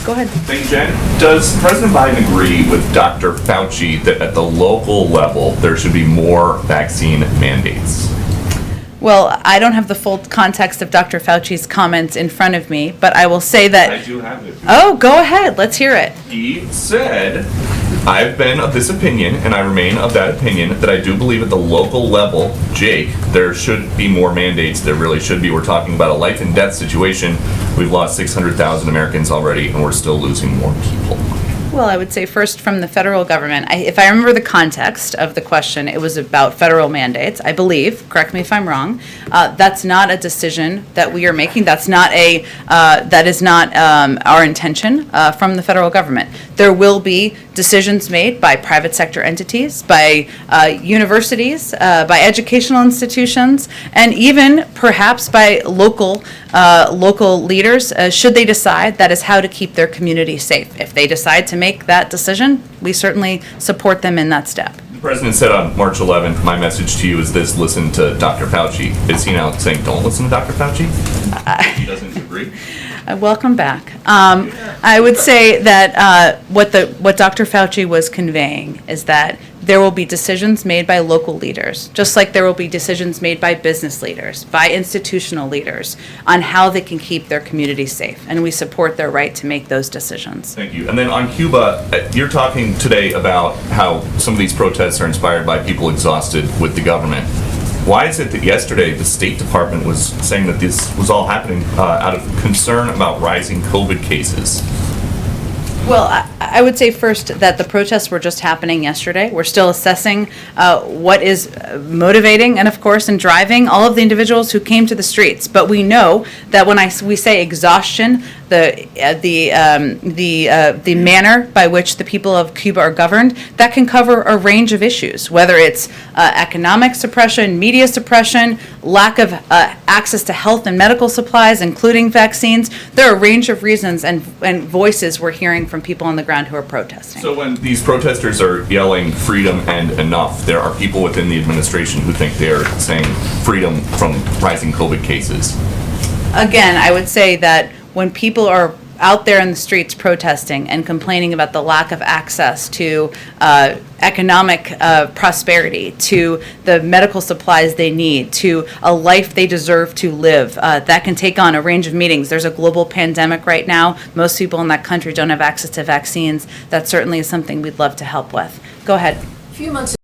Go ahead. Thank you, Jen. Does President Biden agree with Dr. Fauci that at the local level there should be more vaccine mandates? Well, I don't have the full context of Dr. Fauci's comments in front of me, but I will say that... I do have it. Oh, go ahead. Let's hear it. He said, I've been of this opinion, and I remain of that opinion, that I do believe at the local level, Jake, there should be more mandates. There really should be. We're talking about a life and death situation. We've lost 600,000 Americans already, and we're still losing more people. Well, I would say first from the federal government. If I remember the context of the question, it was about federal mandates, I believe. Correct me if I'm wrong. That's not a decision that we are making. That is not our intention from the federal government. There will be decisions made by private sector entities, by universities, by educational institutions, and even perhaps by local leaders, should they decide that is how to keep their community safe. If they decide to make that decision, we certainly support them in that step. The president said on March 11th, my message to you is this: listen to Dr. Fauci. Is he now saying don't listen to Dr. Fauci? He doesn't agree? Welcome back. I would say that what Dr. Fauci was conveying is that there will be decisions made by local leaders, just like there will be decisions made by business leaders, by institutional leaders, on how they can keep their communities safe. And we support their right to make those decisions. Thank you. And then on Cuba, you're talking today about how some of these protests are inspired by people exhausted with the government. Why is it that yesterday the State Department was saying that this was all happening out of concern about rising COVID cases? Well, I would say first that the protests were just happening yesterday. We're still assessing what is motivating and, of course, and driving all of the individuals who came to the streets. But we know that when we say exhaustion, the manner by which the people of Cuba are governed, that can cover a range of issues, whether it's economic suppression, media suppression, lack of access to health and medical supplies, including vaccines. There are a range of reasons and voices we're hearing from people on the ground who are protesting. So when these protesters are yelling freedom and enough, there are people within the administration who think they're saying freedom from rising COVID cases. Again, I would say that when people are out there in the streets protesting and complaining about the lack of access to economic prosperity, to the medical supplies they need, to a life they deserve to live, that can take on a range of meanings. There's a global pandemic right now. Most people in that country don't have access to vaccines. That certainly is something we'd love to help with. Go ahead. A few months